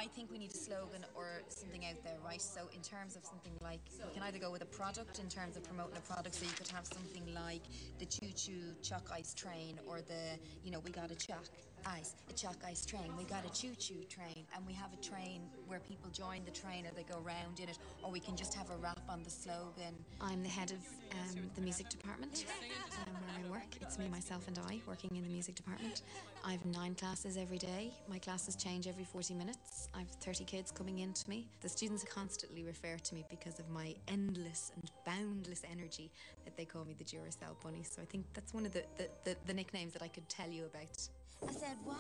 I think we need a slogan or something out there, right? So in terms of something like, we can either go with a product in terms of promoting a product, so you could have something like the choo-choo chalk ice train, or the, you know, we got a chalk ice train, we got a choo-choo train, and we have a train where people join the train or they go round in it, or we can just have a rap on the slogan. I'm the head of the music department where I work. It's me, myself and I working in the music department. I have 9 classes every day. My classes change every 40 minutes. I have 30 kids coming in to me. The students constantly refer to me because of my endless and boundless energy that they call me the Duracell Bunny. So I think that's one of the nicknames that I could tell you about. I said, what?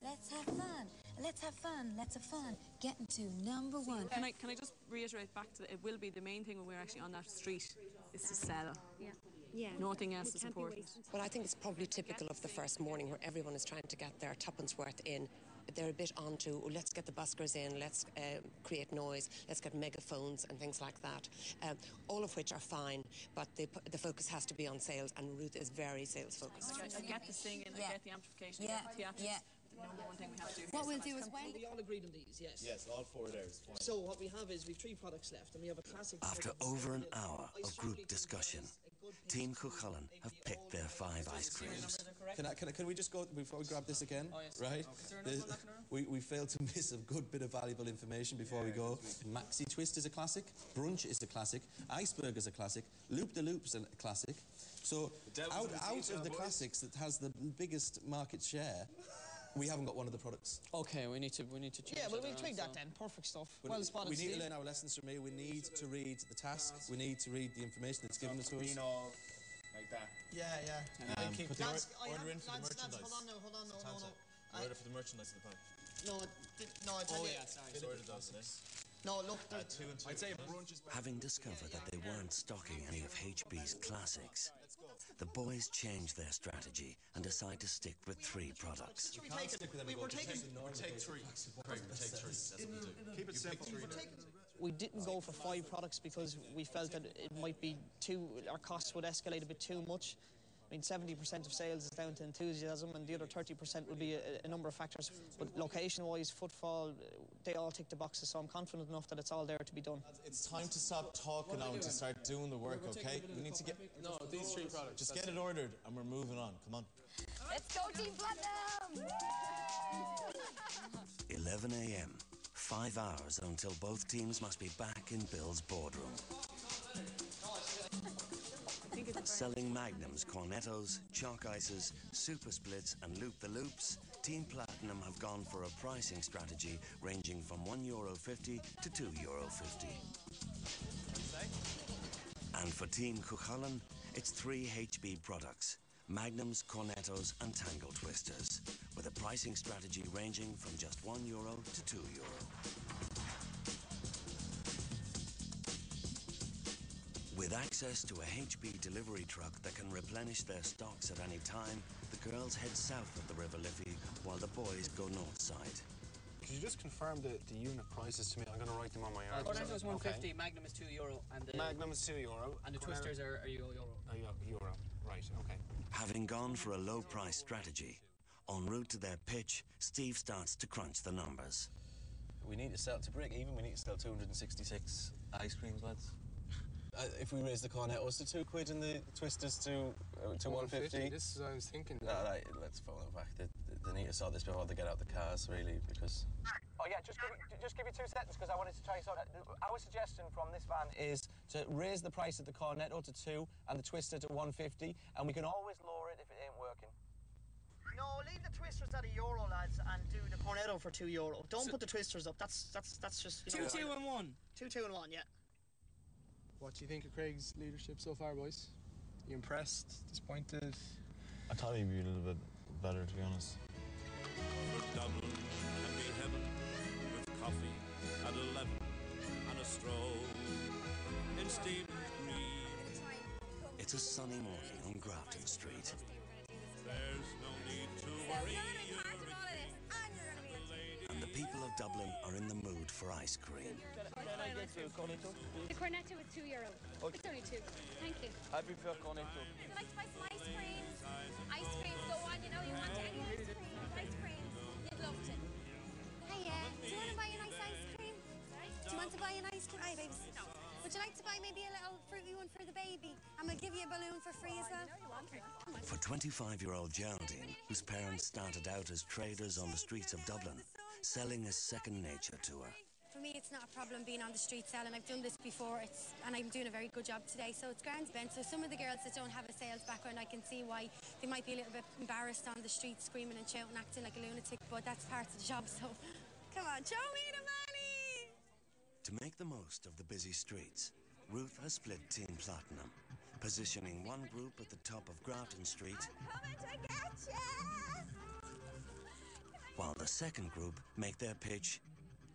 Let's have fun. Let's have fun. Let's have fun. Getting to number 1. Can I just reiterate back to it will be the main thing when we're actually on that street is to sell. Yeah. Nothing else is important. Well, I think it's probably typical of the first morning where everyone is trying to get their tuppence worth in. They're a bit onto, oh, let's get the buskers in, let's create noise, let's get megaphones and things like that. All of which are fine, but the focus has to be on sales, and Ruth is very sales focused. I get the singing, I get the amplification, I get the theatrics. The number one thing we have to do. What we'll do is when... We all agreed on these, yes? Yes, all 4 there is fine. So what we have is we've 3 products left, and we have a classic... After over an hour of group discussion, Team Cullen have picked their 5 ice creams. Can we just go, before we grab this again? Oh, yes. Right? We failed to miss a good bit of valuable information before we go. Maxi Twist is a classic, Brunch is a classic, Iceberg is a classic, Loop the Loop's a classic. So out of the classics that has the biggest market share, we haven't got one of the products. Okay, we need to change. Yeah, well, we'll tweak that then. Perfect stuff. Well spotted. We need to learn our lessons from here. We need to read the tasks. We need to read the information that's given to us. Like that. Yeah. Put the order in for the merchandise. Hold on, no. Order for the merchandise in the pack. No, I tell you. Yeah, sorry. Ordered those today. No, look, 2 and 2. I'd say brunch is... Having discovered that they weren't stocking any of HB's classics, the boys changed their strategy and decide to stick with 3 products. We're taking 3. That's what we do. Keep it simple. We didn't go for 5 products because we felt that it might be our costs would escalate a bit too much. I mean, 70% of sales is down to enthusiasm, and the other 30% would be a number of factors. But location-wise, footfall, they all tick the boxes, so I'm confident enough that it's all there to be done. It's time to stop talking now and to start doing the work, okay? We need to get... No, these 3 products. Just get it ordered, and we're moving on. Come on. Let's go, Team Platinum! 11 a.m. 5 hours until both teams must be back in Bill's boardroom. Selling Magnums, Cornettos, Chalk Ices, Super Splits and Loop the Loops, Team Platinum have gone for a pricing strategy ranging from €1.50 to €2.50. And for Team Cullen, it's 3 HB products, Magnums, Cornettos and Tangle Twisters, with a pricing strategy ranging from just €1 to €2. With access to a HB delivery truck that can replenish their stocks at any time, the girls head south of the River Liffey while the boys go north side. Could you just confirm the unit prices to me? I'm going to write them on my arm. Cornetto is €1.50, Magnum is €2, and the Magnum is €2, and the Twisters are €1. Euro, right? Okay. Having gone for a low-price strategy, en route to their pitch, Steve starts to crunch the numbers. We need to sell to break even. We need to sell 266 ice creams, lads. If we raise the Cornettos to £2 and the Twisters to 150. This is what I was thinking. Right, let's phone it back. They need to sort this before they get out the cars, really, because... Oh yeah, just give me 2 seconds because I wanted to try sort of... Our suggestion from this van is to raise the price of the Cornetto to 2 and the Twister to 150, and we can always lower it if it ain't working. No, leave the Twisters at €1, lads, and do the Cornetto for €2. Don't put the Twisters up. That's just... 2, 2 and 1. 2, 2 and 1, yeah. What do you think of Craig's leadership so far, boys? You impressed? Disappointed? I thought he'd be a little bit better, to be honest. For Dublin can be heaven with coffee at 11 and a stroll in Stephen's Green. It's a sunny morning on Grafton Street. There's no need to worry. And the people of Dublin are in the mood for ice cream. Can I get the Cornetto? The Cornetto is €2. Okay. It's only 2. Thank you. I prefer Cornetto. Would you like to buy some ice creams? Ice creams go on, you know, you want any ice creams? Ice creams. You'd love to. Hiya, do you want to buy an ice buy an ice cream? Aye, babes. Would you like to buy maybe a little fruity one for the baby? And we'll give you a balloon for free as well. For 25-year-old Geraldine, whose parents started out as traders on the streets of Dublin, selling is second nature to her. For me, it's not a problem being on the street selling. I've done this before, and I'm doing a very good job today, so it's grand. So some of the girls that don't have a sales background, I can see why they might be a little bit embarrassed on the street, screaming and shouting, acting like a lunatic, but that's part of the job, so come on, show me the money! To make the most of the busy streets, Ruth has split Team Platinum, positioning one group at the top of Grafton Street, Coming to get you! while the second group make their pitch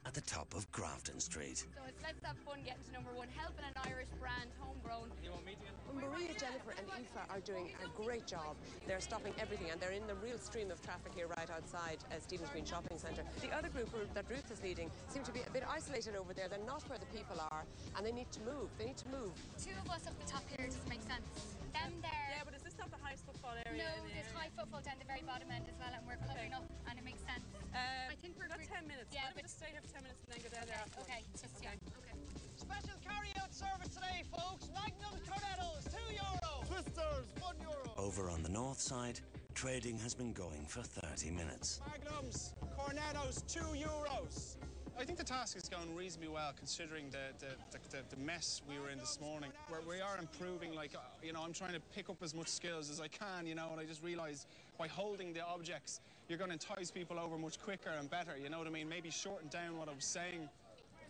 at the top of Grafton Street. So it's let's have fun getting to number one, helping an Irish brand, homegrown. You want me to get Maria, Jennifer and Aoiffe are doing a great job. They're stopping everything and they're in the real stream of traffic here right outside Stephen's Green Shopping Centre. The other group that Ruth is leading seem to be a bit isolated over there. They're not where the people are and they need to move. They need to move. Two of us up the top here doesn't make sense. Them there. Yeah, but is this not the highest footfall area? No, there's high footfall down the very bottom end as well, and we're coming up, and it makes sense. I think we're got 10 minutes. Yeah, but just stay here for 10 minutes and then go down there afterwards. Okay, just yeah. Okay. Special carry-out service today, folks. Magnums, Cornettos, €2. Twisters, €1. Over on the north side, trading has been going for 30 minutes. Magnums, Cornettos, €2. I think the task is going reasonably well considering the mess we were in this morning. We are improving, like, you know, I'm trying to pick up as much skills as I can, you know, and I just realised by holding the objects, you're going to entice people over much quicker and better, you know what I mean? Maybe shorten down what I was saying.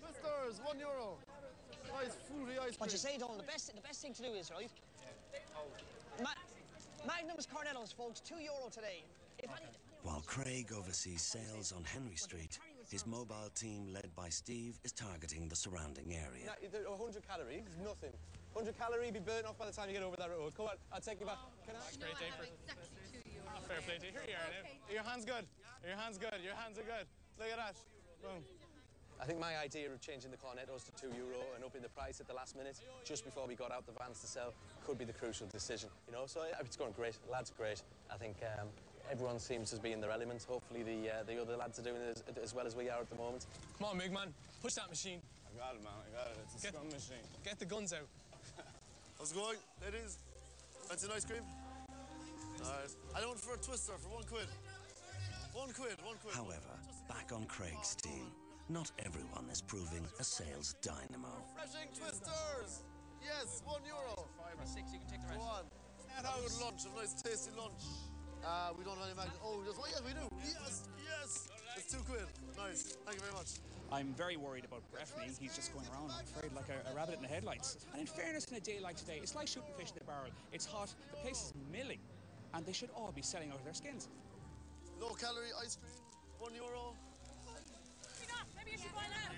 Twisters, €1. Nice fruity ice cream. What you say, Donal, the best thing to do is, right? Magnums, Cornettos, folks, €2 today. While Craig oversees sales on Henry Street, his mobile team, led by Steve, is targeting the surrounding area. 100 calories, nothing. 100 calories, be burnt off by the time you get over that road. Come on, I'll take you back. Can I? Great day for fair play to you. Here you are now. Your hands good. Your hands good. Your hands are good. Look at that. Boom. I think my idea of changing the Cornettos to €2 and upping the price at the last minute, just before we got out the vans to sell, could be the crucial decision. You know, so it's going great. The lads are great. I think everyone seems to be in their element. Hopefully the other lads are doing it as well as we are at the moment. Come on, big man. Push that machine. I got it, man. I got it. It's a scrum machine. Get the guns out. How's it going, ladies? Fancy an ice cream? All right. I don't for a twister for £1. £1. However, back on Craig's team, not everyone is proving a sales dynamo. Refreshing twisters! Yes, €1. 5 or 6, you can take the rest. Go on. Have a good lunch, a nice tasty lunch. We don't have any magnets. Oh, yes, we do. Yes, yes. It's £2. Nice. Thank you very much. I'm very worried about Breffny. He's just going around, I'm afraid, like a rabbit in the headlights. And in fairness, in a day like today, it's like shooting fish in the barrel. It's hot, the place is milling, and they should all be selling out of their skins. Low-calorie ice cream, €1. Maybe you should buy now.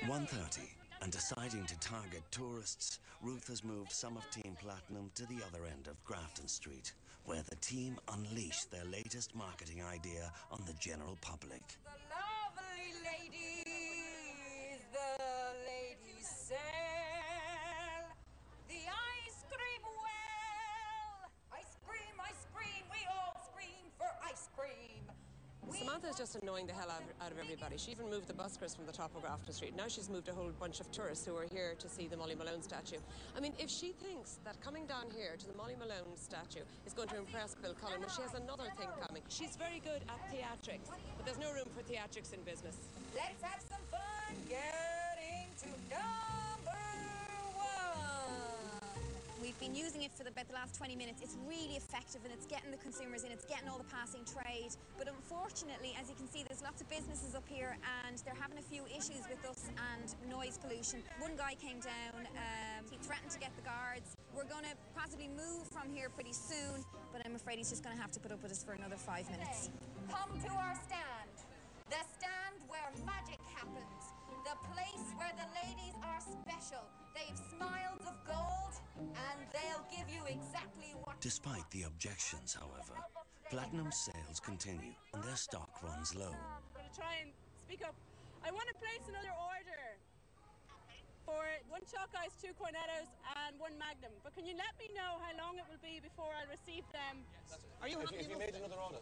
1:30, and deciding to target tourists, Ruth has moved some of Team Platinum to the other end of Grafton Street, where the team unleash their latest marketing idea on the general public. The lovely ladies, the ladies sell the ice cream well. Ice cream, we all scream for ice cream. Samantha is just annoying the hell out of everybody. She even moved the buskers from the top of Grafton Street. Now she's moved a whole bunch of tourists who are here to see the Molly Malone statue. I mean, if she thinks that coming down here to the Molly Malone statue is going to impress Bill Cullen, well, she has another thing coming. She's very good at theatrics, but there's no room for theatrics in business. Let's have some fun getting to number one. We've been using it for about the last 20 minutes. It's really effective and it's getting the consumers in, it's getting all the passing trade. But unfortunately, as you can see, there's lots of businesses up here and they're having a few issues with us and noise pollution. One guy came down, he threatened to get the guards. We're going to possibly move from here pretty soon, but I'm afraid he's just going to have to put up with us for another 5 minutes. Come to our stand. The stand where magic happens. The place where the ladies are special. They've smiles of gold, and they'll give you exactly what... Despite the objections, however, Platinum sales continue and their stock runs low. I'm going to try and speak up. I want to place another order for 1 chalk ice, 2 Cornettos, and 1 Magnum. But can you let me know how long it will be before I receive them? Are you happy if you made another order?